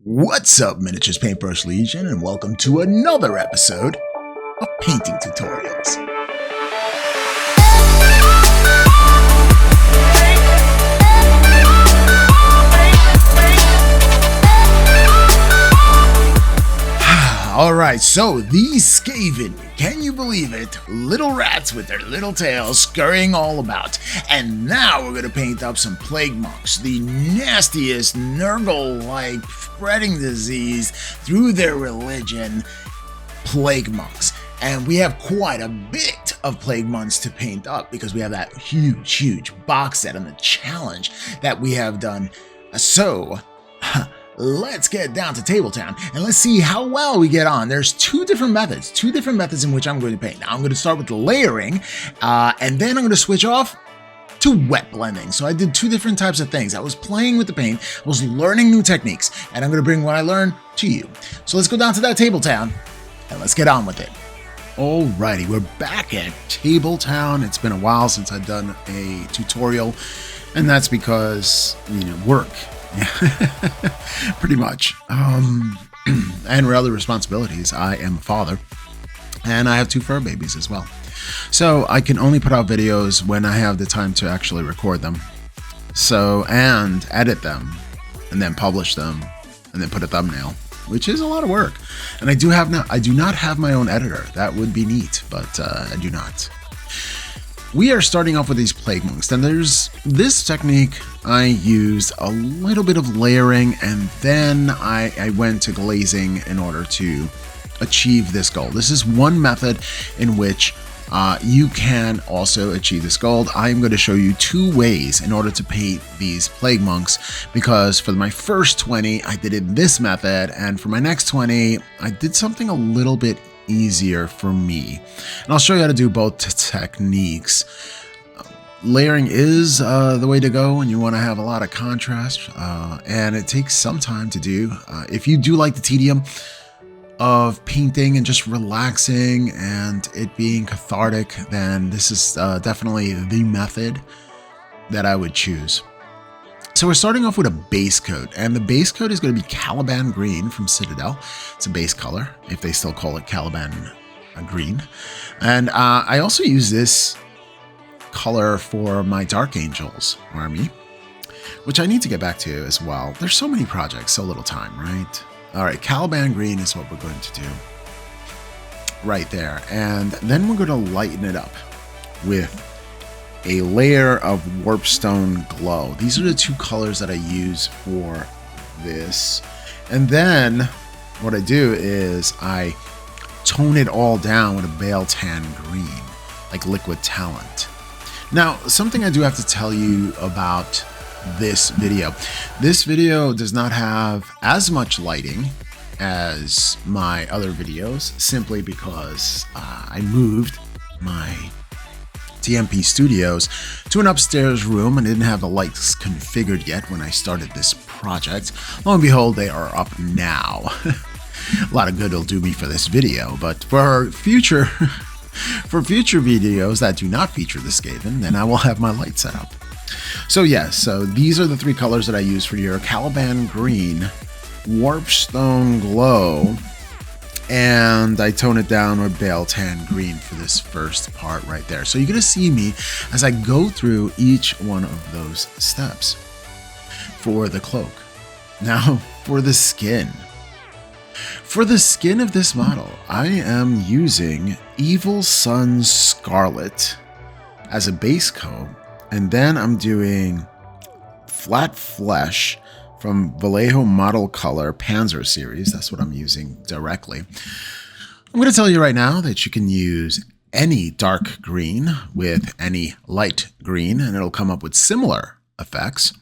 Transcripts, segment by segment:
What's up, Miniatures Paintbrush Legion, and welcome to another episode of Painting Tutorials. Alright, so these Skaven, can you believe it? Little rats with their little tails scurrying all about. And now we're going to paint up some plague monks, the nastiest Nurgle-like spreading disease through their religion, plague monks. And we have quite a bit of plague monks to paint up because we have that huge box set and the challenge that we have done. So, let's get down to Tabletown and let's see how well we get on. There's two different methods in which I'm going to paint. Now I'm going to start with the layering, and then I'm going to switch off to wet blending. So I did two different types of things. I was playing with the paint, I was learning new techniques, and I'm going to bring what I learned to you. So let's go down to that Tabletown and let's get on with it. Alrighty, we're back at Tabletown. It's been a while since I've done a tutorial, and that's because, work. Pretty much. And other responsibilities. I am a father, and I have two fur babies as well. So I can only put out videos when I have the time to actually record them. And edit them, and then publish them, and then put a thumbnail, which is a lot of work. And I do not have my own editor. That would be neat, but I do not. We are starting off with these plague monks, and there's this technique. I used a little bit of layering, and then I went to glazing in order to achieve this goal. This is one method in which you can also achieve this goal. I'm going to show you two ways in order to paint these plague monks, because for my first 20, I did it this method, and for my next 20, I did something a little bit easier for me. And I'll show you how to do both techniques. Layering is the way to go, and you want to have a lot of contrast, and it takes some time to do. If you do like the tedium of painting and just relaxing and it being cathartic, then this is definitely the method that I would choose. So we're starting off with a base coat, and the base coat is going to be Caliban Green from Citadel. It's a base color, if they still call it Caliban Green. And I also use this color for my Dark Angels army, which I need to get back to as well. There's so many projects, so little time, right? All right, Caliban Green is what we're going to do right there. And then we're going to lighten it up with a layer of Warpstone Glow. These are the two colors that I use for this. And then what I do is I tone it all down with a Bale Tan Green, like Liquid Talent. Now, something I do have to tell you about this video. This video does not have as much lighting as my other videos, simply because I moved my TMP Studios to an upstairs room and didn't have the lights configured yet when I started this project. Lo and behold, they are up now. A lot of good it'll do me for this video, but for future videos that do not feature the Skaven, then I will have my light set up. So yes, so these are the three colors that I use for your Caliban Green, Warpstone Glow, and I tone it down with Bale Tan Green for this first part right there. So you're going to see me as I go through each one of those steps for the cloak. Now, for the skin. For the skin of this model, I am using Evil Sunz Scarlet as a base coat, and then I'm doing Flat Flesh from Vallejo Model Color Panzer series. That's what I'm using directly. I'm going to tell you right now that you can use any dark green with any light green, and it'll come up with similar effects.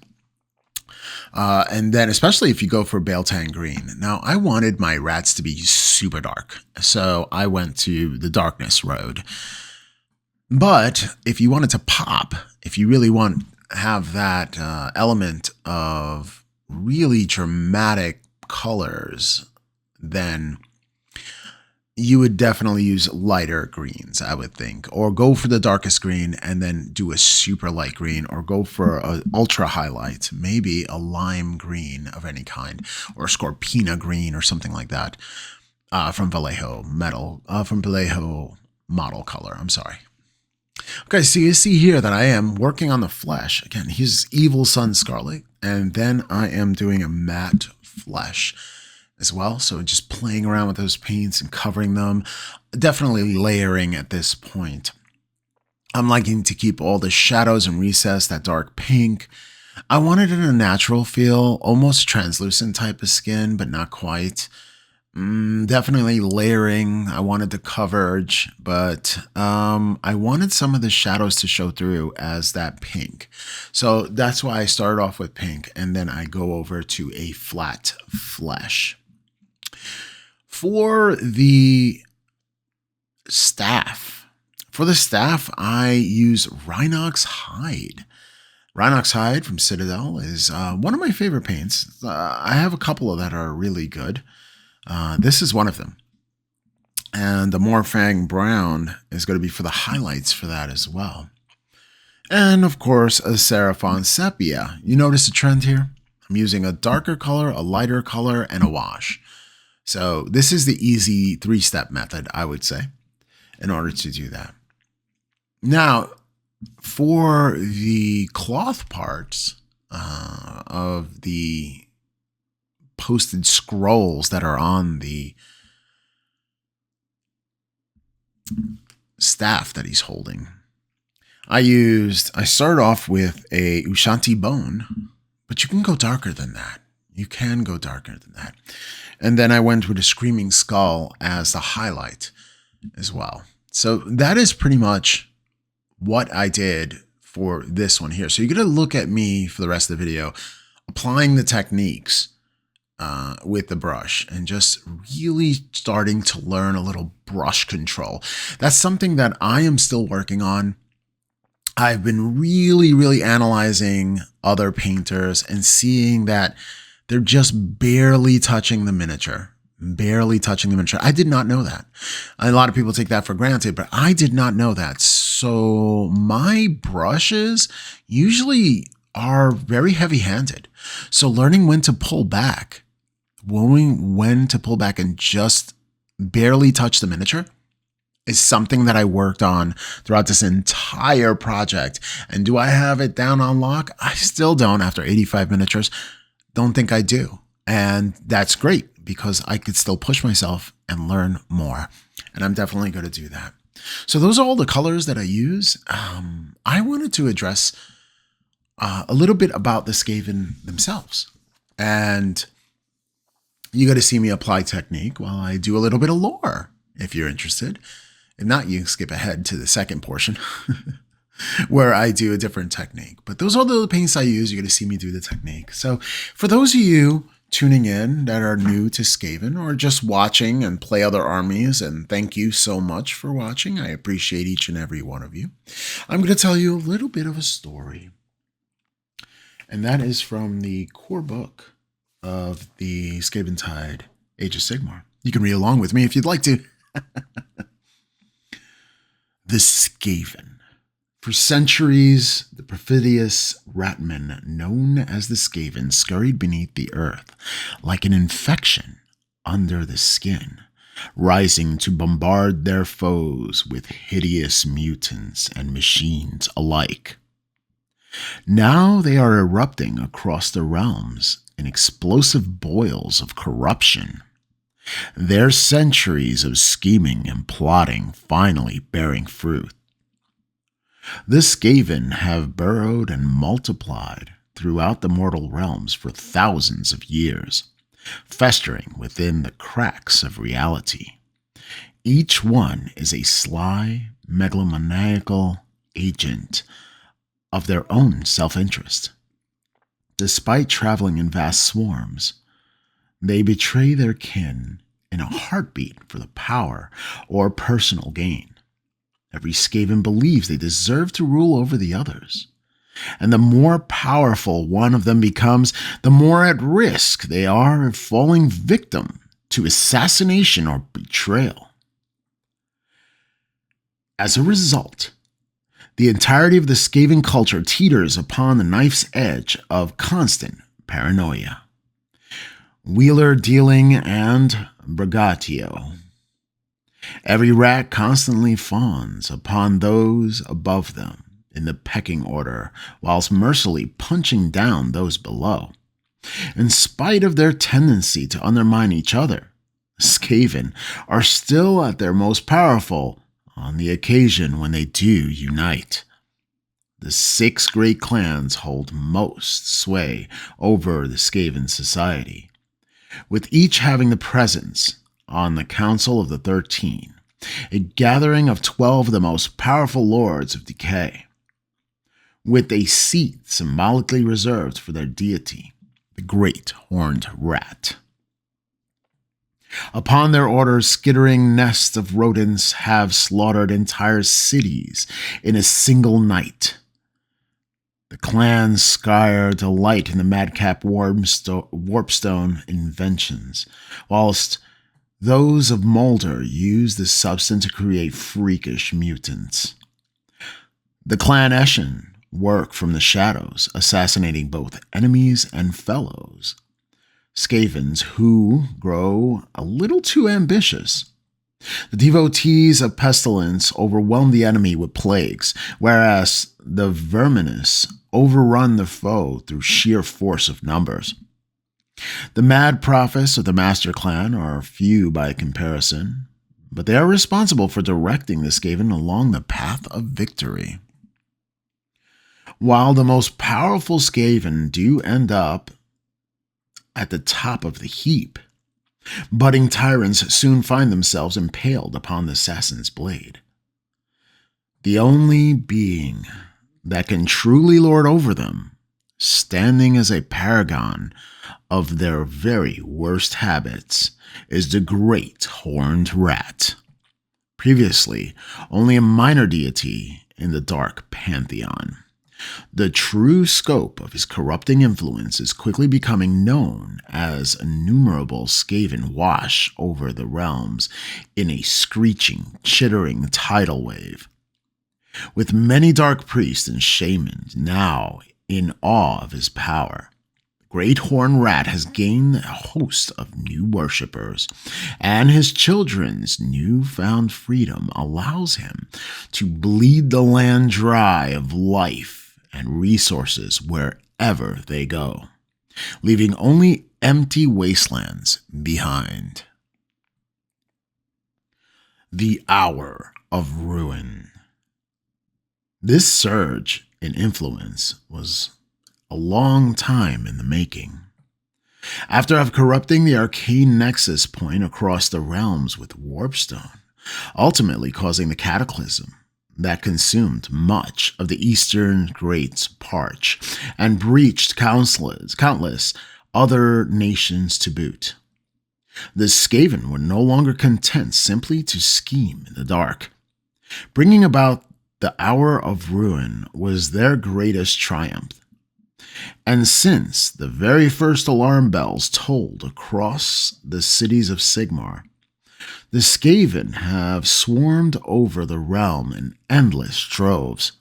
And then especially if you go for Bale Tan Green. Now, I wanted my rats to be super dark, so I went to the darkness road. But if you wanted to pop, if you really want to have that element of really dramatic colors, then you would definitely use lighter greens, I would think, or go for the darkest green and then do a super light green, or go for an ultra highlight, maybe a lime green of any kind, or scorpina green or something like that, from Vallejo Model Color. I'm sorry. Okay, so you see here that I am working on the flesh. Again, he's Evil Sun Scarlet, and then I am doing a matte flesh as well. So just playing around with those paints and covering them, definitely layering at this point. I'm liking to keep all the shadows and recess, that dark pink. I wanted it in a natural feel, almost translucent type of skin, but not quite. Definitely layering. I wanted the coverage, but I wanted some of the shadows to show through as that pink. So that's why I started off with pink, and then I go over to a flat flesh. For the staff, I use Rhinox Hide. Rhinox Hide from Citadel is one of my favorite paints. I have a couple of that are really good. This is one of them. And the Morfang Brown is going to be for the highlights for that as well. And of course, a Seraphon Sepia. You notice a trend here? I'm using a darker color, a lighter color, and a wash. So this is the easy 3-step method, I would say, in order to do that. Now, for the cloth parts of the posted scrolls that are on the staff that he's holding, I started off with a Ushanti bone, but you can go darker than that. And then I went with a Screaming Skull as the highlight as well. So that is pretty much what I did for this one here. So you're going to look at me for the rest of the video applying the techniques with the brush and just really starting to learn a little brush control. That's something that I am still working on. I've been really analyzing other painters and seeing that they're just barely touching the miniature. I did not know that. A lot of people take that for granted, but I did not know that. So my brushes usually are very heavy-handed. So learning when to pull back, and just barely touch the miniature is something that I worked on throughout this entire project. And do I have it down on lock? I still don't after 85 miniatures. Don't think I do. And that's great because I could still push myself and learn more. And I'm definitely going to do that. So those are all the colors that I use. I wanted to address a little bit about the Skaven themselves. And you got to see me apply technique while I do a little bit of lore, if you're interested. If not, you can skip ahead to the second portion where I do a different technique. But those are the paints I use. You're going to see me do the technique. So for those of you tuning in that are new to Skaven or just watching and play other armies, and thank you so much for watching. I appreciate each and every one of you. I'm going to tell you a little bit of a story. And that is from the core book of the Skaven Tide Age of Sigmar. You can read along with me if you'd like to. The Skaven. For centuries, the perfidious ratmen known as the Skaven scurried beneath the earth like an infection under the skin, rising to bombard their foes with hideous mutants and machines alike. Now they are erupting across the realms in explosive boils of corruption. Their centuries of scheming and plotting finally bearing fruit. The Skaven have burrowed and multiplied throughout the mortal realms for thousands of years, festering within the cracks of reality. Each one is a sly, megalomaniacal agent of their own self-interest. Despite traveling in vast swarms, they betray their kin in a heartbeat for the power or personal gain. Every Skaven believes they deserve to rule over the others. And the more powerful one of them becomes, the more at risk they are of falling victim to assassination or betrayal. As a result, the entirety of the Skaven culture teeters upon the knife's edge of constant paranoia, wheeler dealing, and braggatio. Every rat constantly fawns upon those above them in the pecking order, whilst mercilessly punching down those below. In spite of their tendency to undermine each other, Skaven are still at their most powerful on the occasion when they do unite. The 6 great clans hold most sway over the Skaven society, with each having the presence on the Council of the 13, a gathering of 12 of the most powerful lords of decay, with a seat symbolically reserved for their deity, the Great Horned Rat. Upon their orders, skittering nests of rodents have slaughtered entire cities in a single night. The clans Skye delight in the madcap warpstone inventions, whilst those of Moulder use the substance to create freakish mutants. The clan Eshin work from the shadows, assassinating both enemies and fellows. Skavens who grow a little too ambitious. The devotees of pestilence overwhelm the enemy with plagues, whereas the verminous overrun the foe through sheer force of numbers. The mad prophets of the Master Clan are few by comparison, but they are responsible for directing the Skaven along the path of victory. While the most powerful Skaven do end up at the top of the heap, budding tyrants soon find themselves impaled upon the assassin's blade. The only being that can truly lord over them, standing as a paragon of their very worst habits, is the Great Horned Rat, previously only a minor deity in the Dark Pantheon. The true scope of his corrupting influence is quickly becoming known as innumerable Skaven wash over the realms in a screeching, chittering tidal wave, with many dark priests and shamans now in awe of his power. Great Horned Rat has gained a host of new worshippers, and his children's newfound freedom allows him to bleed the land dry of life and resources wherever they go, leaving only empty wastelands behind. The Hour of Ruin. This surge in influence was a long time in the making. After corrupting the arcane nexus point across the realms with Warpstone, ultimately causing the cataclysm that consumed much of the Eastern Great's parch and breached countless other nations to boot. The Skaven were no longer content simply to scheme in the dark. Bringing about the Hour of Ruin was their greatest triumph. And since the very first alarm bells tolled across the cities of Sigmar, the Skaven have swarmed over the realm in endless droves,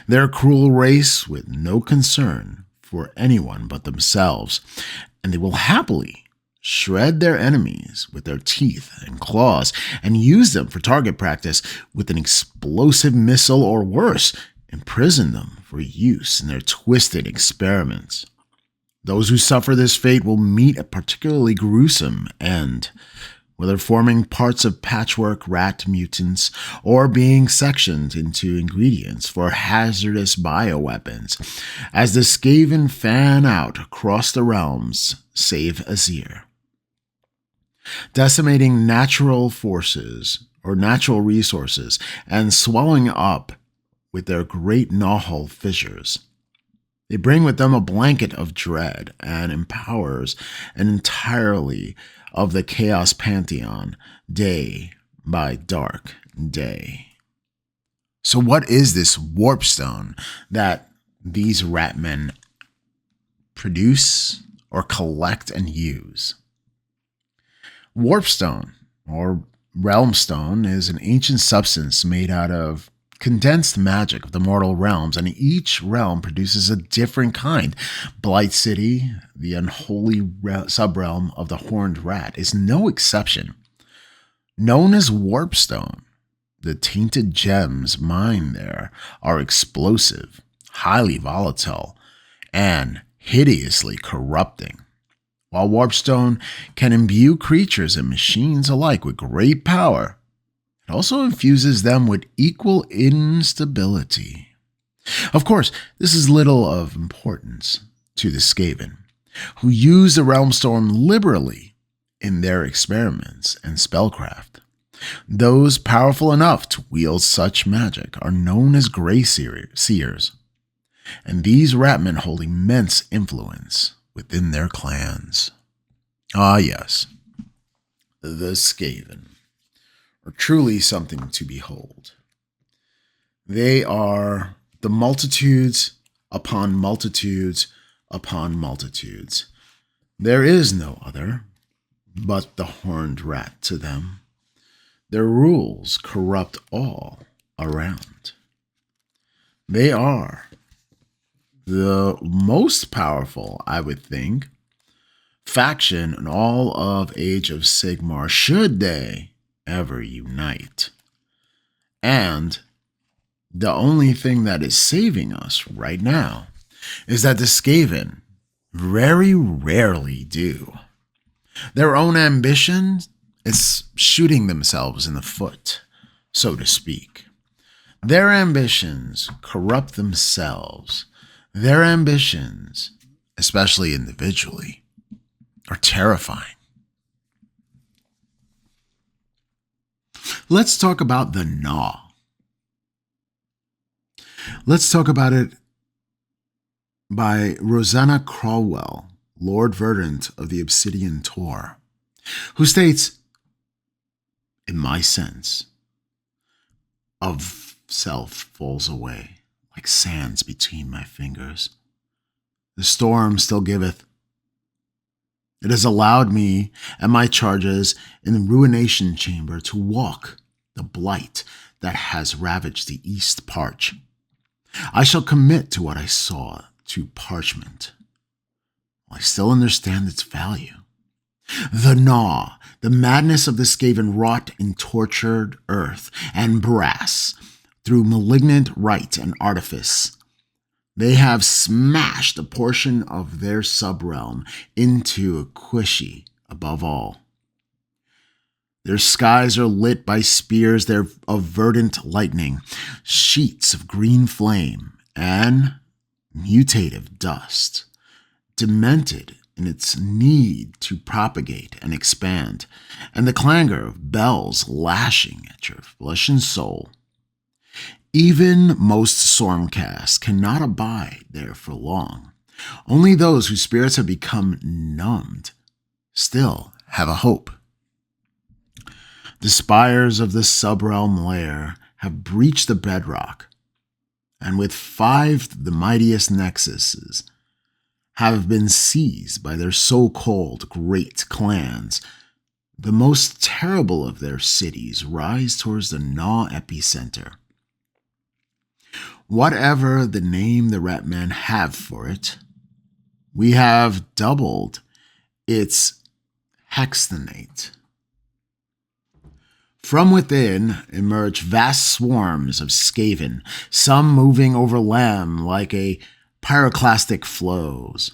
their cruel race with no concern for anyone but themselves, and they will happily shred their enemies with their teeth and claws and use them for target practice with an explosive missile, or worse, imprison them for use in their twisted experiments. Those who suffer this fate will meet a particularly gruesome end, whether forming parts of patchwork rat mutants or being sectioned into ingredients for hazardous bioweapons, as the Skaven fan out across the realms, save Azir, decimating natural forces or natural resources and swallowing up with their great gnawhole fissures. They bring with them a blanket of dread and empowers an entirely of the Chaos Pantheon day by dark day. So what is this warpstone that these ratmen produce or collect and use? Warpstone, or Realm Stone is an ancient substance made out of condensed magic of the mortal realms, and each realm produces a different kind. Blight City, the unholy subrealm of the Horned Rat, is no exception. Known as Warpstone, the tainted gems mined there are explosive, highly volatile, and hideously corrupting. While Warpstone can imbue creatures and machines alike with great power, it also infuses them with equal instability. Of course, this is little of importance to the Skaven, who use the Realm Storm liberally in their experiments and spellcraft. Those powerful enough to wield such magic are known as Grey Seers, and these ratmen hold immense influence within their clans. Ah, yes, the Skaven are truly something to behold. They are the multitudes upon multitudes upon multitudes. There is no other but the Horned Rat to them. Their rules corrupt all around. They are the most powerful, I would think, faction in all of Age of Sigmar, should they ever unite. And the only thing that is saving us right now is that the Skaven very rarely do. Their own ambition is shooting themselves in the foot, so to speak. Their ambitions corrupt themselves. Their ambitions, especially individually, are terrifying. Let's talk about the Gnaw. Let's talk about it by Rosanna Crowell, Lord Verdant of the Obsidian Tor, who states, "In my sense, of self falls away like sands between my fingers. The storm still giveth. It has allowed me and my charges in the ruination chamber to walk the blight that has ravaged the east parch. I shall commit to what I saw to parchment. I still understand its value. The Gnaw, the madness of the Skaven wrought in tortured earth and brass through malignant rite and artifice. They have smashed a portion of their subrealm into a Quishy above all. Their skies are lit by spears of verdant lightning, sheets of green flame, and mutative dust, demented in its need to propagate and expand, and the clangor of bells lashing at your flesh and soul. Even most Stormcast cannot abide there for long. Only those whose spirits have become numbed still have a hope. The spires of the subrealm lair have breached the bedrock, and with 5 of the mightiest nexuses have been seized by their so-called great clans. The most terrible of their cities rise towards the Gnaw epicenter. Whatever the name the Ratmen have for it, we have doubled its hexthanate. From within emerge vast swarms of Skaven, some moving over land like a pyroclastic flows,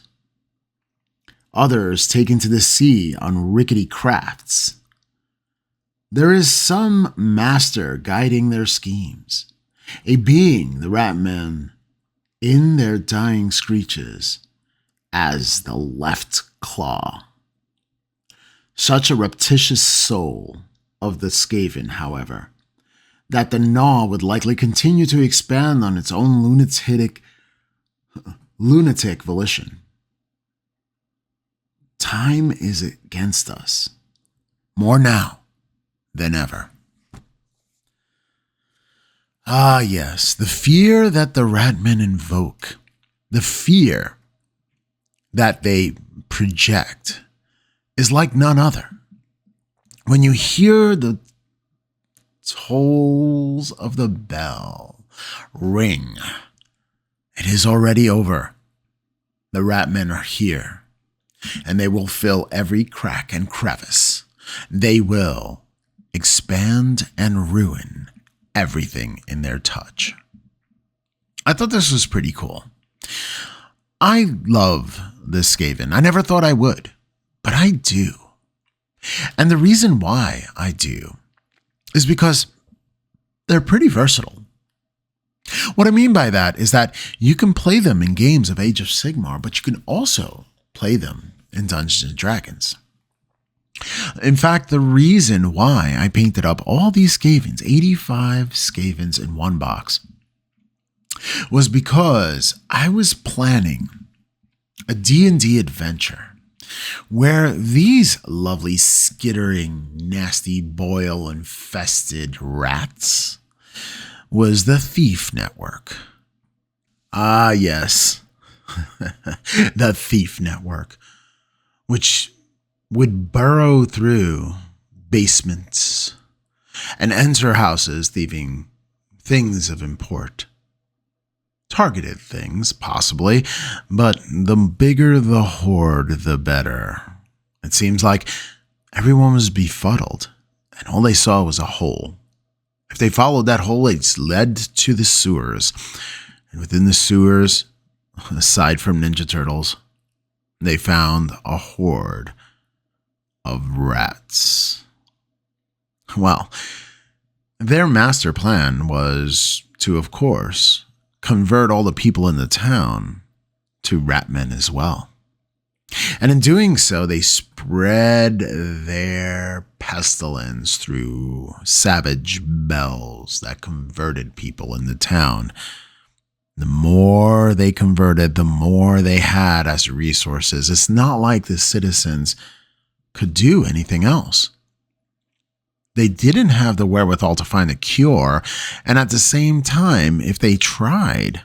others taken to the sea on rickety crafts. There is some master guiding their schemes, a being the Ratmen in their dying screeches as the left claw. Such a raptitious soul of the Skaven, however, that the Gnaw would likely continue to expand on its own lunatic volition. Time is against us, more now than ever. Ah, yes, the fear that the Ratmen invoke, the fear that they project, is like none other. When you hear the tolls of the bell ring. It is already over. The Ratmen are here, and they will fill every crack and crevice. They will expand and ruin everything in their touch. I thought this was pretty cool. I love this Skaven. I never thought I would, but I do. And the reason why I do is because they're pretty versatile. What I mean by that is that you can play them in games of Age of Sigmar, but you can also play them in Dungeons & Dragons. In fact, the reason why I painted up all these Skavens, 85 Skavens in one box, was because I was planning a D&D adventure where these lovely skittering, nasty, boil-infested rats was the Thief Network. Ah, yes, the Thief Network, which would burrow through basements and enter houses thieving things of import. Targeted things, possibly, but the bigger the horde, the better. It seems like everyone was befuddled, and all they saw was a hole. If they followed that hole, it led to the sewers. And within the sewers, aside from Ninja Turtles, they found a horde of rats. Well, their master plan was to, of course, convert all the people in the town to ratmen as well. And in doing so, they spread their pestilence through savage bells that converted people in the town. The more they converted, the more they had as resources. It's not like the citizens could do anything else. They didn't have the wherewithal to find a cure, and at the same time, if they tried,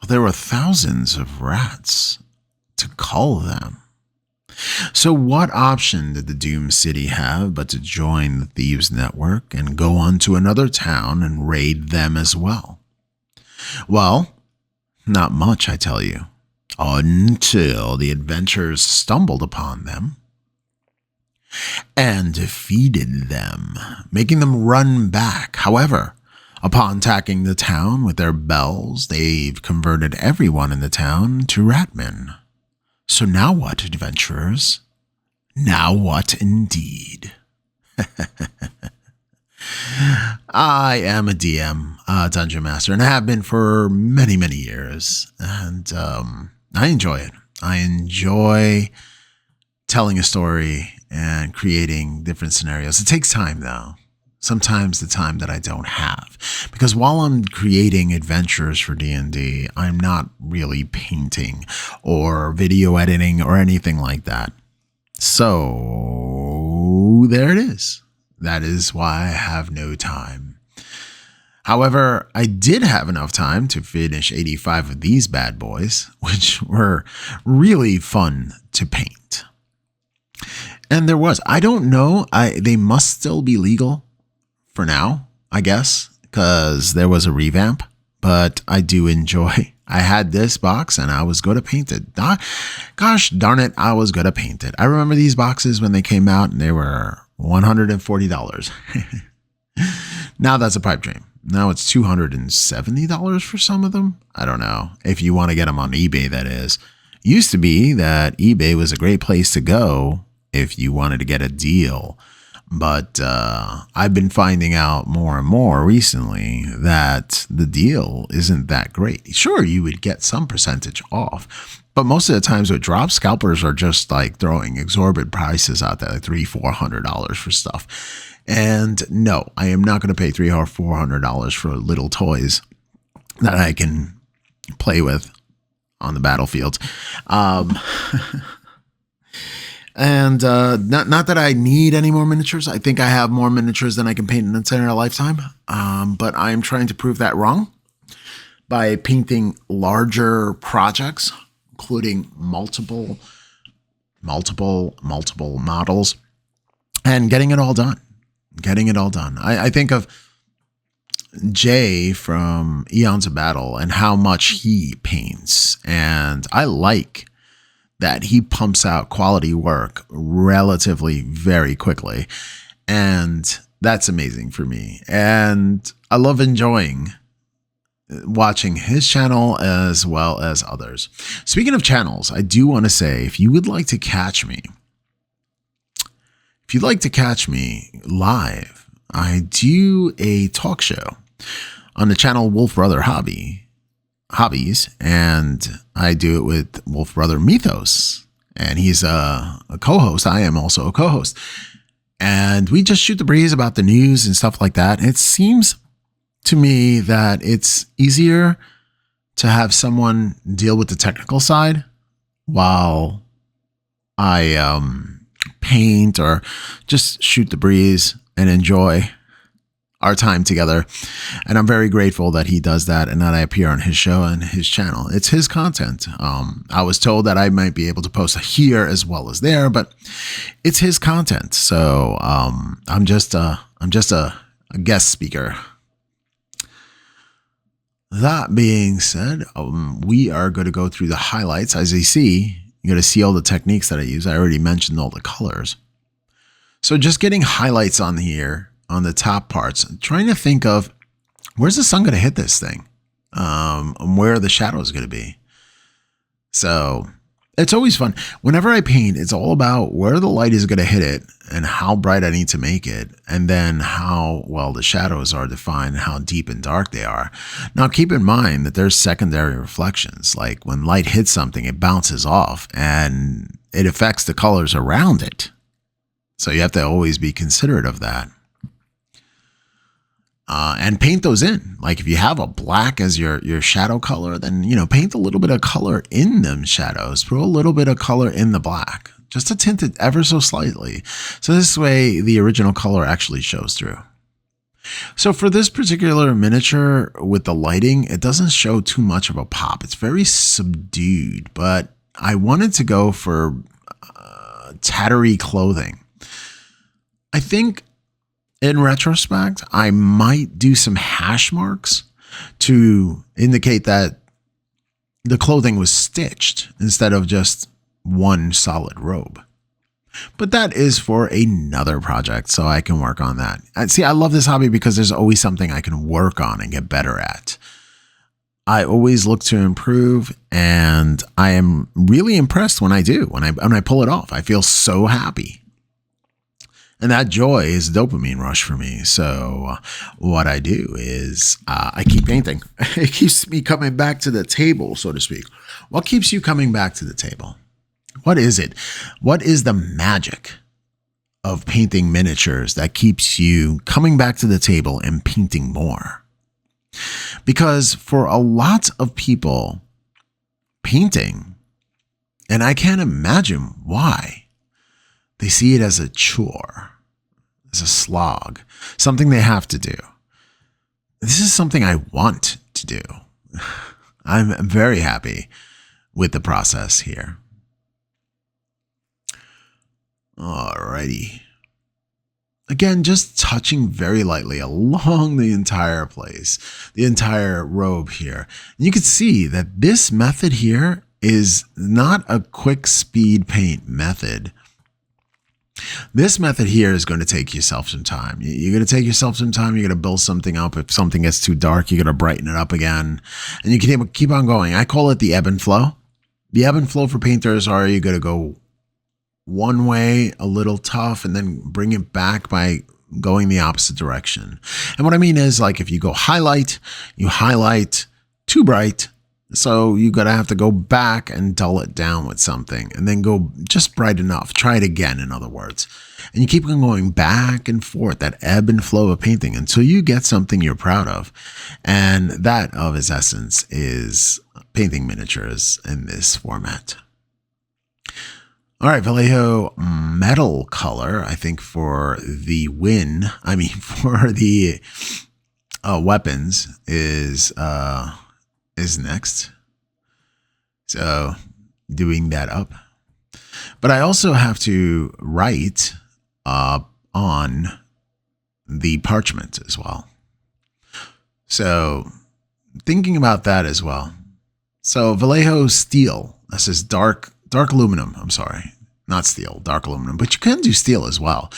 well, there were thousands of rats to cull them. So what option did the Doom City have but to join the Thieves Network and go on to another town and raid them as well? Well, not much, I tell you, until the adventurers stumbled upon them and defeated them, making them run back. However, upon attacking the town with their bells, they've converted everyone in the town to ratmen. So now what, adventurers? Now what indeed? I am a DM, Dungeon Master, and I have been for many, many years. And I enjoy it. I enjoy telling a story and creating different scenarios. It takes time, though. Sometimes the time that I don't have. Because while I'm creating adventures for D&D, I'm not really painting or video editing or anything like that. So there it is. That is why I have no time. However, I did have enough time to finish 85 of these bad boys, which were really fun to paint. And there was, I don't know, they must still be legal for now, I guess, because there was a revamp, but I do enjoy. I had this box and I was going to paint it. Gosh darn it, I was going to paint it. I remember these boxes when they came out and they were $140. Now that's a pipe dream. Now it's $270 for some of them. I don't know. If you want to get them on eBay, that is. Used to be that eBay was a great place to go if you wanted to get a deal. But I've been finding out more and more recently that the deal isn't that great. Sure, you would get some percentage off, but most of the times with drop, scalpers are just like throwing exorbitant prices out there, like $300-400 for stuff. And no, I am not going to pay $300-400 for little toys that I can play with on the battlefield. And not that I need any more miniatures. I think I have more miniatures than I can paint in an entire lifetime. But I'm trying to prove that wrong by painting larger projects, including multiple models, and getting it all done. getting it all done. I think of Jay from Eons of Battle and how much he paints. And I like that he pumps out quality work relatively very quickly. And that's amazing for me. And I love enjoying watching his channel as well as others. Speaking of channels, I do want to say, if you would like to catch me, live, I do a talk show on the channel Wolf Brother Hobbies, and I do it with Wolf Brother Mythos, and he's a co-host. I am also a co-host, and we just shoot the breeze about the news and stuff like that. It seems to me that it's easier to have someone deal with the technical side while I paint or just shoot the breeze and enjoy our time together. And I'm very grateful that he does that and that I appear on his show and his channel. It's his content. I was told that I might be able to post here as well as there, but it's his content. So I'm just a guest speaker. That being said, we are going to go through the highlights. As you see, you're going to see all the techniques that I use. I already mentioned all the colors. So just getting highlights on here on the top parts, trying to think of where's the sun going to hit this thing, and where the shadow is going to be. So it's always fun. Whenever I paint, it's all about where the light is going to hit it and how bright I need to make it, and then how well the shadows are defined and how deep and dark they are. Now, keep in mind that there's secondary reflections. Like when light hits something, it bounces off and it affects the colors around it. So you have to always be considerate of that. And paint those in. Like if you have a black as your shadow color, then, paint a little bit of color in them shadows. Put a little bit of color in the black, just to tint it ever so slightly. So this way the original color actually shows through. So for this particular miniature with the lighting, it doesn't show too much of a pop. It's very subdued, but I wanted to go for tattery clothing. I think in retrospect, I might do some hash marks to indicate that the clothing was stitched instead of just one solid robe. But that is for another project, so I can work on that. See, I love this hobby because there's always something I can work on and get better at. I always look to improve, and I am really impressed when I do. When I pull it off, I feel so happy. And that joy is a dopamine rush for me. So what I do is I keep painting. It keeps me coming back to the table, so to speak. What keeps you coming back to the table? What is it? What is the magic of painting miniatures that keeps you coming back to the table and painting more? Because for a lot of people, painting, and I can't imagine why, they see it as a chore, as a slog, something they have to do. This is something I want to do. I'm very happy with the process here. Alrighty. Again, just touching very lightly along the entire place, the entire robe here. And you can see that this method here is not a quick speed paint method. This method here is going to take yourself some time. You're going to take yourself some time. You're going to build something up. If something gets too dark, you're going to brighten it up again. And you can keep on going. I call it the ebb and flow. The ebb and flow for painters are you're going to go one way, a little tough, and then bring it back by going the opposite direction. And what I mean is, like, if you go highlight, you highlight too bright. So you're going to have to go back and dull it down with something and then go just bright enough. Try it again, in other words. And you keep on going back and forth, that ebb and flow of painting until you get something you're proud of. And that, of its essence, is painting miniatures in this format. All right, Vallejo metal color, I think for the for the weapons is next. So doing that up. But I also have to write on the parchment as well. So thinking about that as well. So Vallejo steel, this is dark aluminum. I'm sorry, not steel, dark aluminum, but you can do steel as well.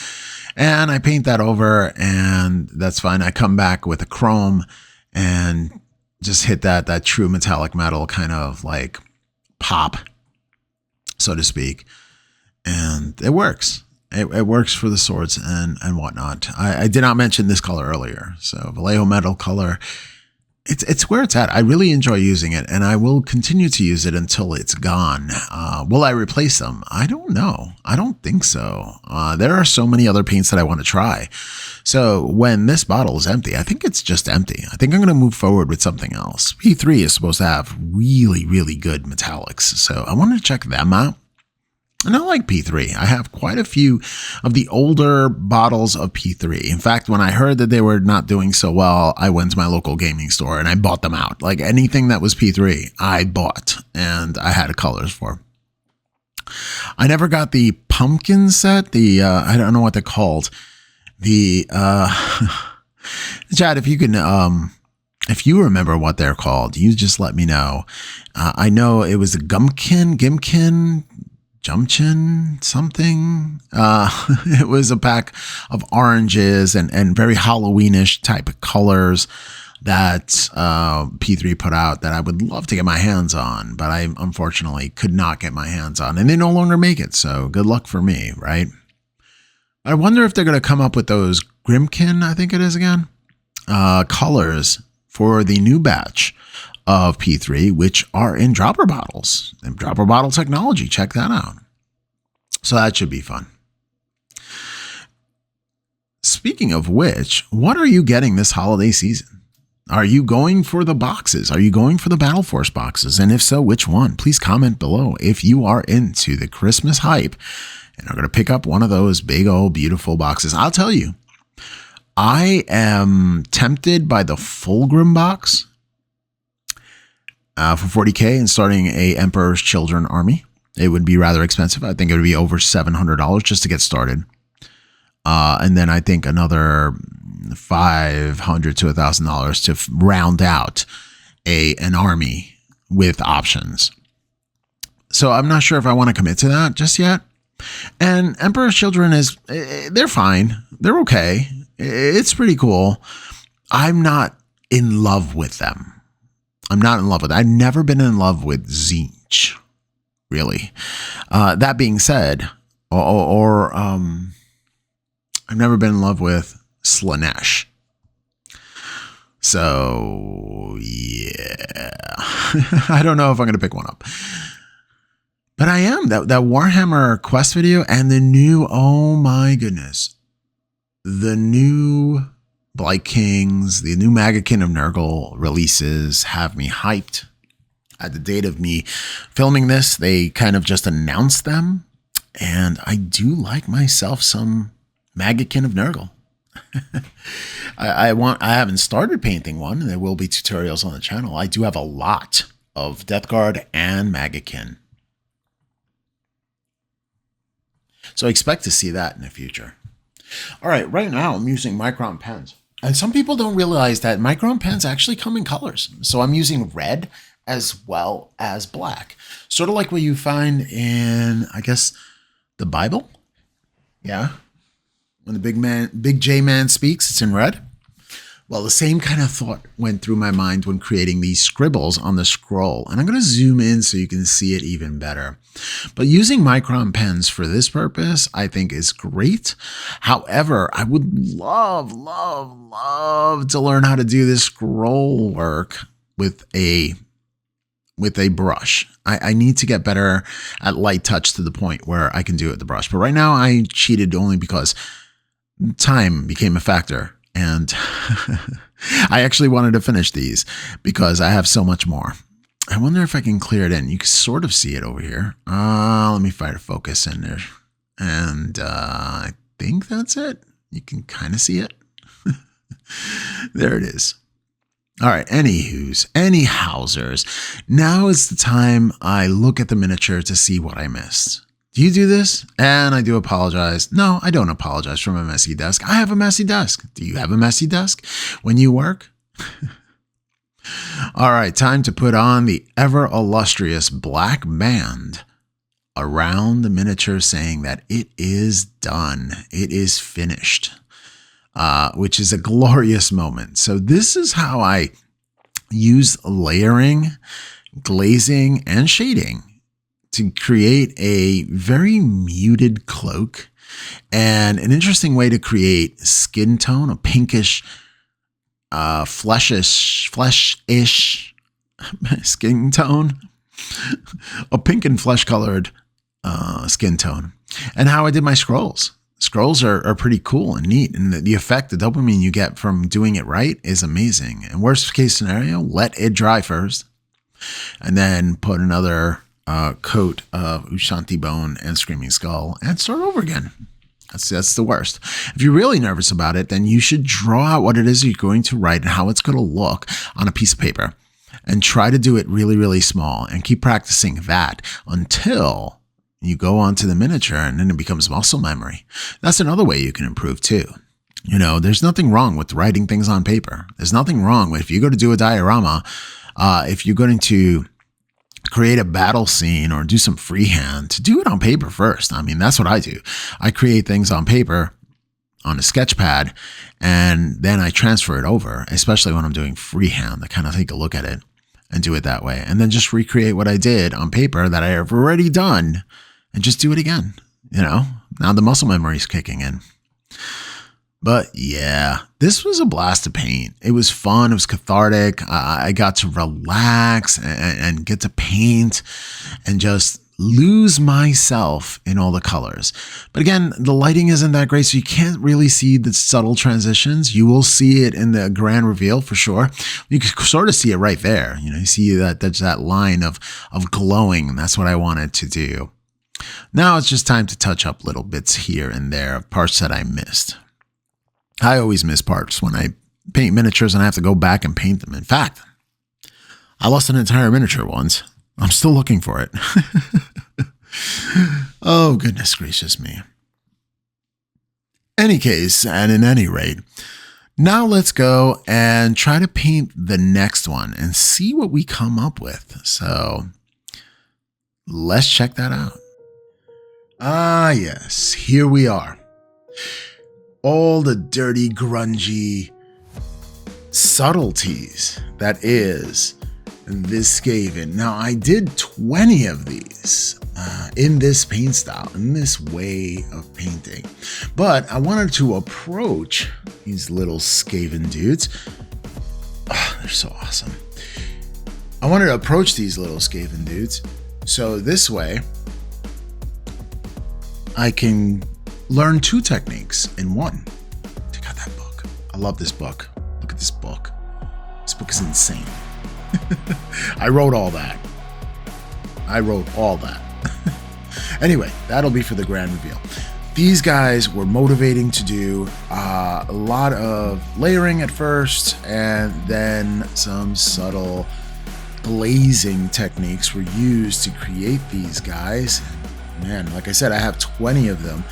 And I paint that over and that's fine. I come back with a chrome and just hit that true metallic metal kind of like pop, so to speak. And it works. It works for the swords and whatnot. I did not mention this color earlier. So Vallejo metal color, it's where it's at. I really enjoy using it, and I will continue to use it until it's gone. Will I replace them? I don't know. I don't think so. There are so many other paints that I want to try. So when this bottle is empty, I think it's just empty. I think I'm going to move forward with something else. P3 is supposed to have really, really good metallics. So I want to check them out. And I like P3. I have quite a few of the older bottles of P3. In fact, when I heard that they were not doing so well, I went to my local gaming store and I bought them out. Like anything that was P3, I bought and I had colors for. I never got the pumpkin set. I don't know what they're called. Chad, if you can, if you remember what they're called, you just let me know. I know it was a Gimkin, Jumpchin something. It was a pack of oranges and very Halloweenish type of colors that P3 put out that I would love to get my hands on, but I unfortunately could not get my hands on, and they no longer make it. So good luck for me, right? I wonder if they're going to come up with those Grimkin, I think it is again, colors for the new batch of P3, which are in dropper bottles and dropper bottle technology. Check that out. So that should be fun. Speaking of which, what are you getting this holiday season? Are you going for the boxes? Are you going for the Battle Force boxes? And if so, which one? Please comment below if you are into the Christmas hype and are going to pick up one of those big old beautiful boxes. I'll tell you, I am tempted by the Fulgrim box for 40K and starting a Emperor's Children army. It would be rather expensive. I think it would be over $700 just to get started. And then I think another $500 to $1,000 to round out an army with options. So I'm not sure if I want to commit to that just yet. And Emperor's Children they're fine. They're okay. It's pretty cool. I'm not in love with them. I'm not in love with it. I've never been in love with Tzeentch, really. That being said, I've never been in love with Slaanesh. So, yeah. I don't know if I'm going to pick one up. But I am. That Warhammer Quest video and the new, oh my goodness, the new Blight Kings, the new Magakin of Nurgle releases have me hyped. At the date of me filming this, they kind of just announced them. And I do like myself some Magakin of Nurgle. I haven't started painting one. There will be tutorials on the channel. I do have a lot of Death Guard and Magakin. So expect to see that in the future. All right, right now I'm using Micron pens. And some people don't realize that Micron pens actually come in colors. So I'm using red as well as black. Sort of like what you find in, I guess, the Bible. Yeah. When the big J man speaks, it's in red. Well, the same kind of thought went through my mind when creating these scribbles on the scroll. And I'm going to zoom in so you can see it even better. But using Micron pens for this purpose, I think is great. However, I would love to learn how to do this scroll work with a brush. I need to get better at light touch to the point where I can do it with the brush. But right now I cheated only because time became a factor. And I actually wanted to finish these because I have so much more. I wonder if I can clear it in. You can sort of see it over here. Let me try to focus in there. And I think that's it. You can kind of see it. There it is. All right, anyhousers. Now is the time I look at the miniature to see what I missed. Do you do this? And I do apologize. No, I don't apologize for my messy desk. I have a messy desk. Do you have a messy desk when you work? All right, time to put on the ever illustrious black band around the miniature, saying that it is done. It is finished, which is a glorious moment. So this is how I use layering, glazing, and shading to create a very muted cloak and an interesting way to create skin tone, a pinkish, flesh-ish skin tone, a pink and flesh-colored skin tone, and how I did my scrolls. Scrolls are pretty cool and neat, and the effect, the dopamine you get from doing it right is amazing. And worst case scenario, let it dry first, and then put another coat of Ushanti Bone and Screaming Skull and start over again. That's the worst. If you're really nervous about it, then you should draw out what it is you're going to write and how it's going to look on a piece of paper, and try to do it really, really small, and keep practicing that until you go on to the miniature, and then it becomes muscle memory. That's another way you can improve too. You know, there's nothing wrong with writing things on paper. There's nothing wrong with, if you go to do a diorama, if you're going to create a battle scene or do some freehand, to do it on paper first. I mean, that's what I do. I create things on paper on a sketch pad, and then I transfer it over, especially when I'm doing freehand. I kind of take a look at it and do it that way, and then just recreate what I did on paper that I have already done and just do it again. You know, now the muscle memory is kicking in. But yeah, this was a blast to paint. It was fun. It was cathartic. I got to relax and get to paint and just lose myself in all the colors. But again, the lighting isn't that great, so you can't really see the subtle transitions. You will see it in the grand reveal for sure. You can sort of see it right there. You know, you see that there's that line of glowing, and that's what I wanted to do. Now it's just time to touch up little bits here and there of parts that I missed. I always miss parts when I paint miniatures and I have to go back and paint them. In fact, I lost an entire miniature once. I'm still looking for it. Oh, goodness gracious me. Any case, and in any rate, now let's go and try to paint the next one and see what we come up with. So let's check that out. Ah, yes, here we are. All the dirty, grungy subtleties that is this Skaven. Now, I did 20 of these in this paint style, in this way of painting. But I wanted to approach these little Skaven dudes. Oh, they're so awesome. I wanted to approach these little Skaven dudes. So this way, I can learn two techniques in one. Check out that book. I love this book. Look at this book. This book is insane. I wrote all that. Anyway, that'll be for the grand reveal. These guys were motivating to do a lot of layering at first, and then some subtle glazing techniques were used to create these guys. Man, like I said, I have 20 of them,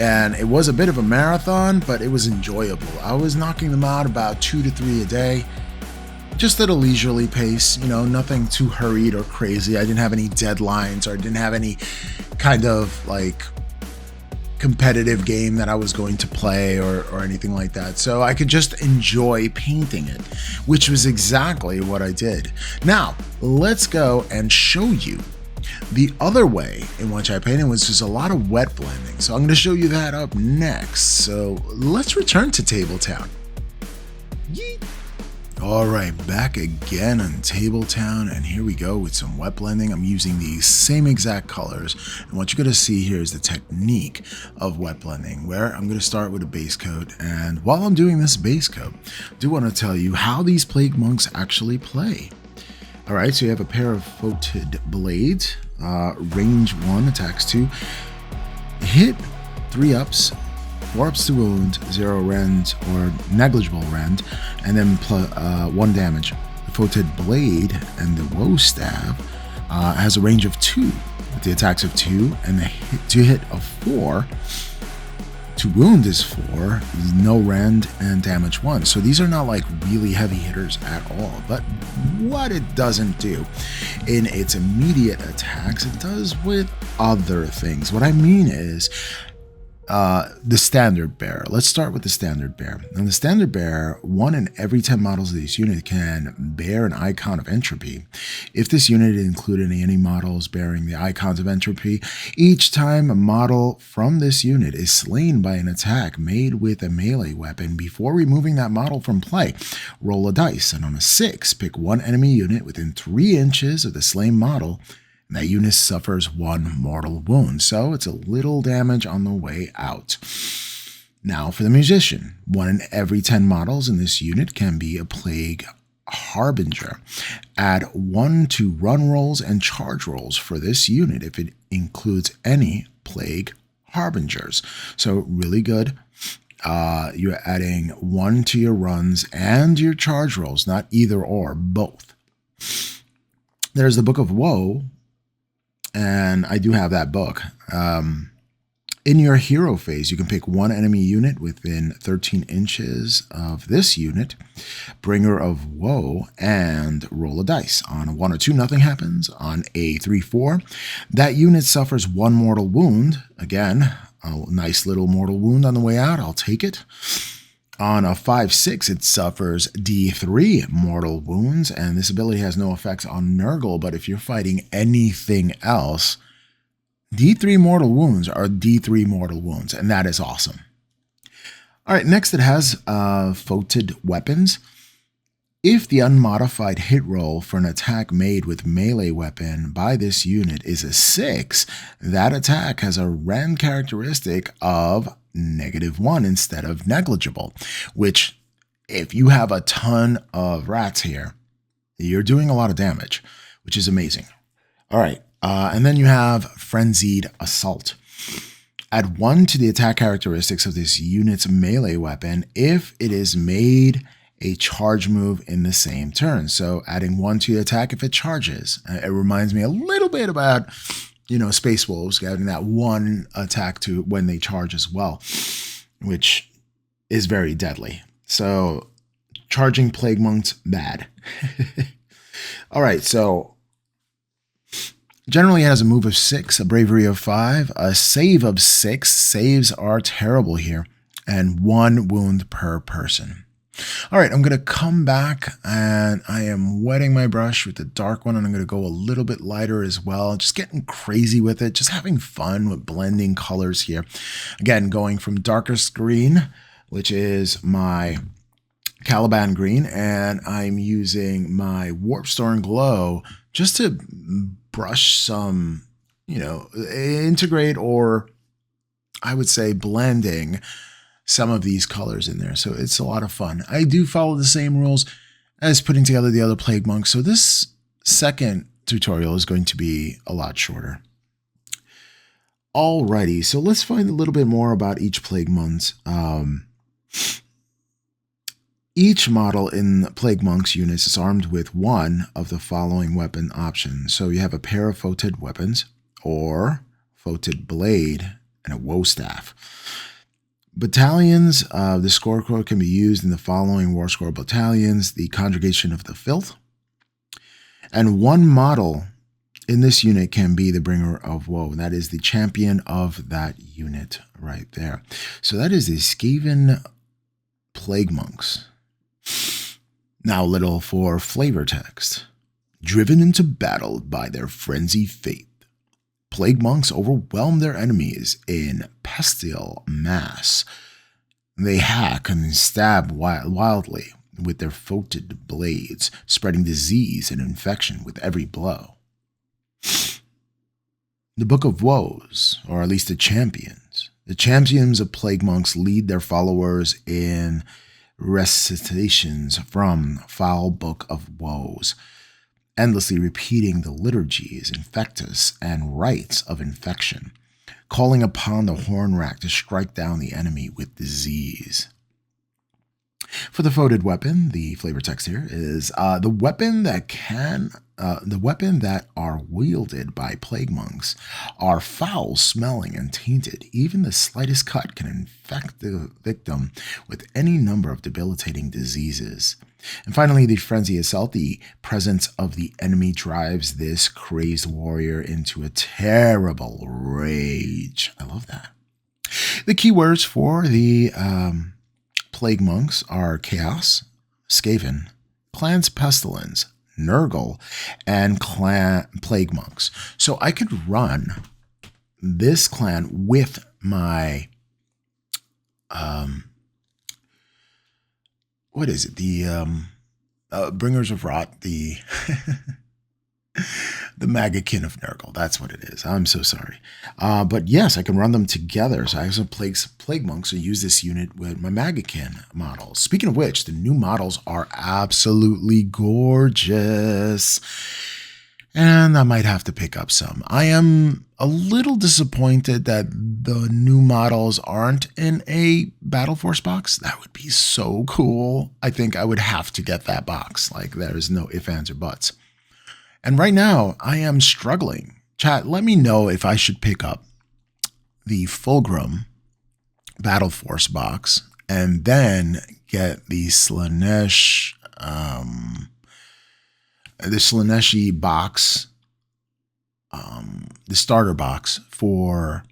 and it was a bit of a marathon, but it was enjoyable. I was knocking them out about 2 to 3 a day, just at a leisurely pace, you know, nothing too hurried or crazy. I didn't have any deadlines, or I didn't have any kind of like competitive game that I was going to play or anything like that. So I could just enjoy painting it, which was exactly what I did. Now, let's go and show you the other way in which I painted, was just a lot of wet blending. So I'm going to show you that up next. So let's return to Tabletown. Yeet. All right, back again on Tabletown, and here we go with some wet blending. I'm using the same exact colors, and what you're going to see here is the technique of wet blending, where I'm going to start with a base coat. And while I'm doing this base coat, I do want to tell you how these Plague Monks actually play. All right, so you have a pair of Foated Blades, range 1, attacks 2, hit 3 ups, 4 ups to wound, 0 rend or negligible rend, and then 1 damage. The Foated Blade and the Woe Stab has a range of 2 with the attacks of 2 and the to hit of 4. To wound is 4, no rend, and damage 1. So these are not like really heavy hitters at all. But what it doesn't do in its immediate attacks, it does with other things. What I mean is the standard bearer. Let's start with the standard bearer. Now, the standard bearer, 1 in every 10 models of this unit can bear an icon of entropy. If this unit included any models bearing the icons of entropy, each time a model from this unit is slain by an attack made with a melee weapon before removing that model from play, roll a dice, and on a 6, pick one enemy unit within 3 inches of the slain model. And that unit suffers 1 mortal wound, so it's a little damage on the way out. Now for the musician, 1 in every 10 models in this unit can be a plague harbinger. Add 1 to run rolls and charge rolls for this unit if it includes any plague harbingers. So really good. You're adding 1 to your runs and your charge rolls, not either or, both. There's the Book of Woe. And I do have that book. In your hero phase, you can pick 1 enemy unit within 13 inches of this unit, Bringer of Woe, and roll a dice. On a 1 or 2, nothing happens. On a 3-4, that unit suffers 1 mortal wound. Again, a nice little mortal wound on the way out. I'll take it. On a 5-6, it suffers D3 mortal wounds, and this ability has no effects on Nurgle, but if you're fighting anything else, D3 mortal wounds are D3 mortal wounds, and that is awesome. All right, next it has Foetid Weapons. If the unmodified hit roll for an attack made with melee weapon by this unit is a 6, that attack has a rend characteristic of -1 instead of negligible, which if you have a ton of rats here, you're doing a lot of damage, which is amazing. All right, and then you have Frenzied Assault. Add 1 to the attack characteristics of this unit's melee weapon if it is made a charge move in the same turn. So adding 1 to the attack if it charges. It reminds me a little bit about, Space Wolves, getting that 1 attack to when they charge as well, which is very deadly. So charging Plague Monks, bad. All right, so generally it has a move of 6, a bravery of 5, a save of 6. Saves are terrible here, and 1 wound per person. All right, I'm going to come back and I am wetting my brush with the dark one, and I'm going to go a little bit lighter as well, just getting crazy with it, just having fun with blending colors here. Again, going from darkest green, which is my Caliban green, and I'm using my Warpstone Glow just to brush some, integrate, or I would say blending some of these colors in there. So it's a lot of fun. I do follow the same rules as putting together the other Plague Monks. So this second tutorial is going to be a lot shorter. Alrighty, so let's find a little bit more about each Plague Monks. Each model in Plague Monks units is armed with 1 of the following weapon options. So you have a pair of Foetid Weapons, or Foetid Blade, and a Woe Staff. Battalions of the Scorecrow can be used in the following War Score battalions: the Congregation of the Filth. And 1 model in this unit can be the Bringer of Woe. And that is the champion of that unit right there. So that is the Skaven Plague Monks. Now a little for flavor text. Driven into battle by their frenzied fate, Plague Monks overwhelm their enemies in bestial mass. They hack and stab wildly with their Foetid blades, spreading disease and infection with every blow. The Book of Woes, or at least the champions. The champions of Plague Monks lead their followers in recitations from Foul Book of Woes, endlessly repeating the liturgies, infectus, and rites of infection, calling upon the horn rack to strike down the enemy with disease. For the folded weapon, the flavor text here is the weapon that are wielded by plague monks are foul smelling and tainted. Even the slightest cut can infect the victim with any number of debilitating diseases. And finally, the frenzy assault. The presence of the enemy drives this crazed warrior into a terrible rage. I love that. The keywords for the plague monks are chaos, Skaven, clan's pestilence, Nurgle, and clan plague monks. So I could run this clan with my what is it? The Bringers of Rot, the the Magakin of Nurgle. That's what it is. I'm so sorry. But yes, I can run them together. So I have some plague monks who use this unit with my Magakin models. Speaking of which, the new models are absolutely gorgeous. And I might have to pick up some. I am a little disappointed that the new models aren't in a Battle Force box. That would be so cool. I think I would have to get that box. Like, there's no ifs, ands, or buts. And right now, I am struggling. Chat, let me know if I should pick up the Fulgrim Battle Force box and then get the Slaanesh, box, the starter box for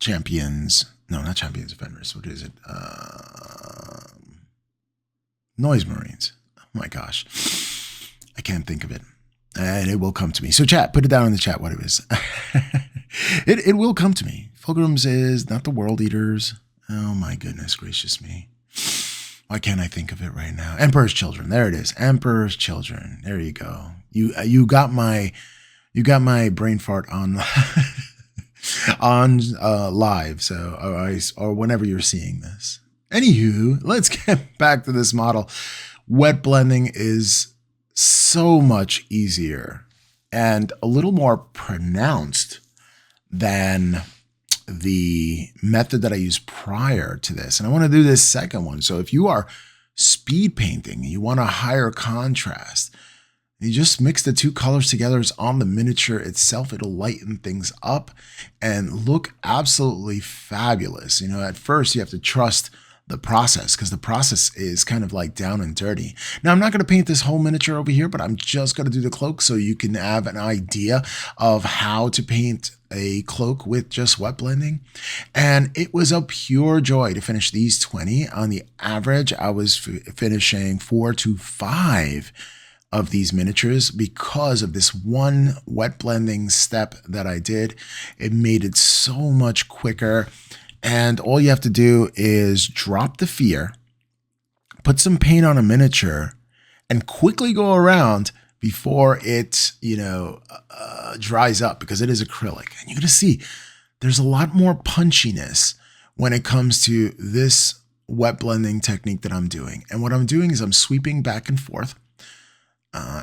Champions. No, not Champions of Fenris. What is it? Noise Marines. Oh my gosh. I can't think of it. And it will come to me. So chat, put it down in the chat what it is. It will come to me. Fulgrim's is not the World Eaters. Oh my goodness gracious me. Why can't I think of it right now? Emperor's Children. There it is. Emperor's Children. There you go. You got my brain fart on on live. So or whenever you're seeing this. Anywho, let's get back to this model. Wet blending is so much easier and a little more pronounced than the method that I used prior to this. And I want to do this second one. So if you are speed painting, you want a higher contrast, you just mix the two colors together. It's on the miniature itself. It'll lighten things up and look absolutely fabulous. You know, at first you have to trust the process because the process is kind of like down and dirty. Now, I'm not going to paint this whole miniature over here, but I'm just going to do the cloak so you can have an idea of how to paint a cloak with just wet blending. And it was a pure joy to finish these 20. On the average, I was finishing 4 to 5 of these miniatures because of this one wet blending step that I did. It made it so much quicker. And all you have to do is drop the fear, put some paint on a miniature, and quickly go around before it, dries up because it is acrylic. And you're going to see there's a lot more punchiness when it comes to this wet blending technique that I'm doing. And what I'm doing is I'm sweeping back and forth.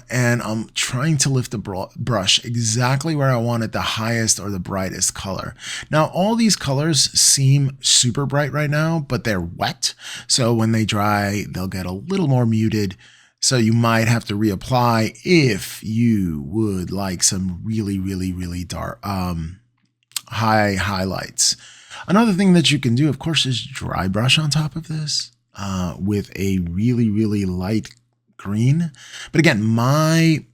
And I'm trying to lift the brush exactly where I want it, the highest or the brightest color. Now, all these colors seem super bright right now, but they're wet. So when they dry, they'll get a little more muted. So you might have to reapply if you would like some really, really, really dark, high highlights. Another thing that you can do, of course, is dry brush on top of this with a really, really light green. But again, my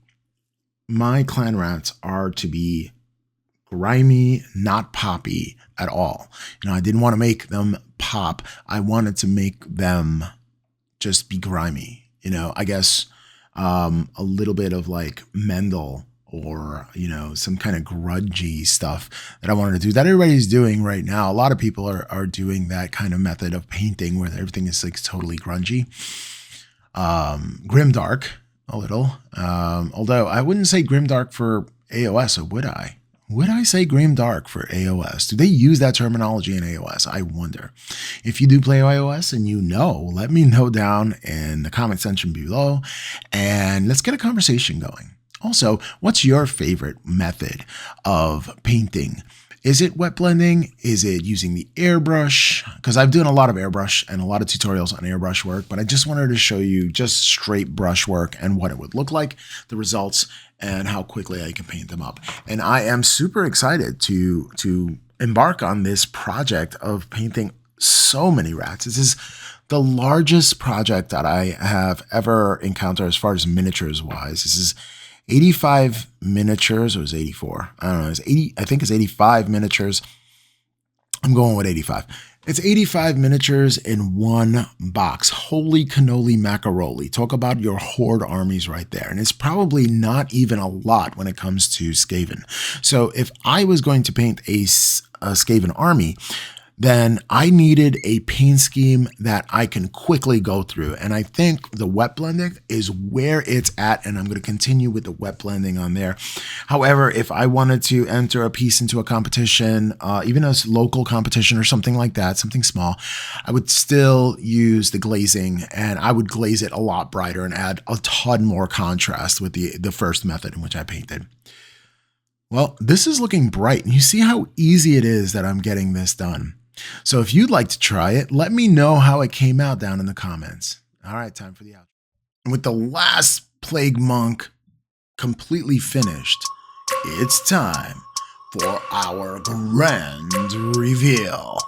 clan rats are to be grimy, not poppy at all. I didn't want to make them pop. I wanted to make them just be grimy. I guess a little bit of like Mendel or, some kind of grungy stuff that I wanted to do that everybody's doing right now. A lot of people are doing that kind of method of painting where everything is like totally grungy. Grimdark a little, although I wouldn't say grimdark for AOS, or would I? Would I say grimdark for AOS? Do they use that terminology in AOS? I wonder. If you do play AOS and let me know down in the comment section below, and let's get a conversation going. Also, what's your favorite method of painting Is it wet blending? Is it using the airbrush? Because I've done a lot of airbrush and a lot of tutorials on airbrush work, but I just wanted to show you just straight brush work and what it would look like, the results, and how quickly I can paint them up. And I am super excited to embark on this project of painting so many rats. This is the largest project that I have ever encountered as far as miniatures wise. This is 85 miniatures, or is it 84? I don't know. It's 80. I think it's 85 miniatures. I'm going with 85. It's 85 miniatures in one box. Holy cannoli macaroni. Talk about your horde armies right there. And it's probably not even a lot when it comes to Skaven. So if I was going to paint a Skaven army, then I needed a paint scheme that I can quickly go through. And I think the wet blending is where it's at, and I'm going to continue with the wet blending on there. However, if I wanted to enter a piece into a competition, even a local competition or something like that, something small, I would still use the glazing, and I would glaze it a lot brighter and add a ton more contrast with the first method in which I painted. Well, this is looking bright, and you see how easy it is that I'm getting this done. So if you'd like to try it, let me know how it came out down in the comments. All right, time for the outro. And with the last Plague Monk completely finished, it's time for our grand reveal.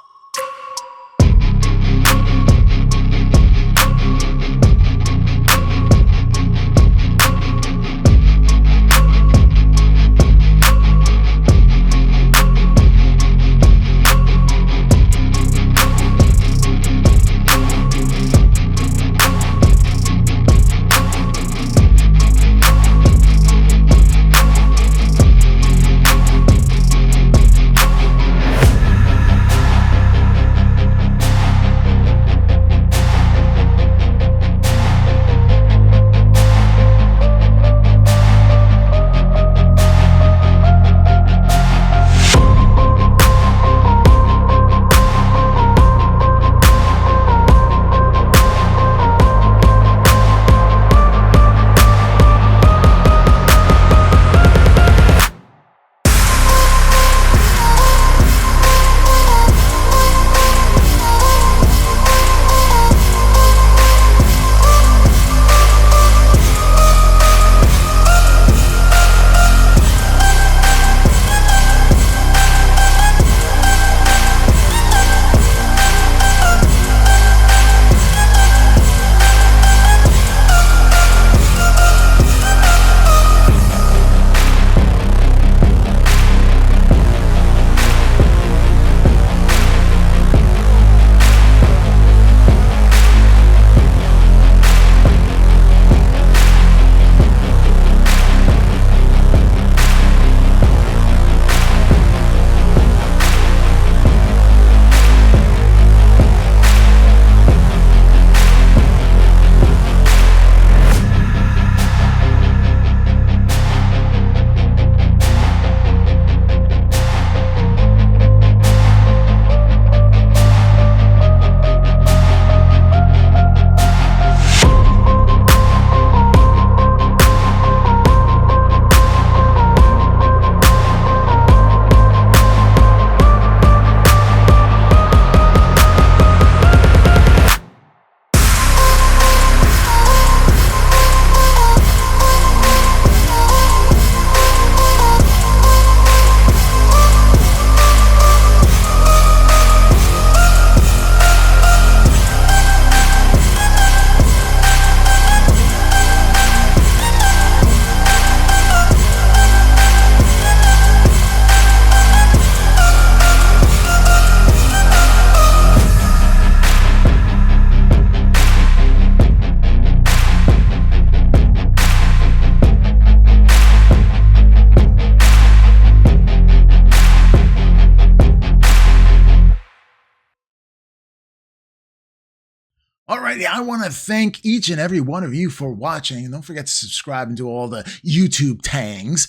Alrighty, I want to thank each and every one of you for watching. And don't forget to subscribe and do all the YouTube tangs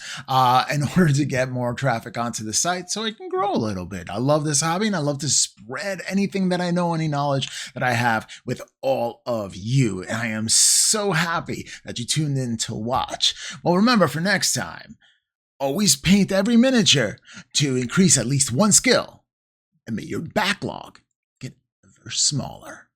in order to get more traffic onto the site so it can grow a little bit. I love this hobby and I love to spread anything that I know, any knowledge that I have with all of you. And I am so happy that you tuned in to watch. Well, remember for next time, Always paint every miniature to increase at least one skill, and may your backlog get ever smaller.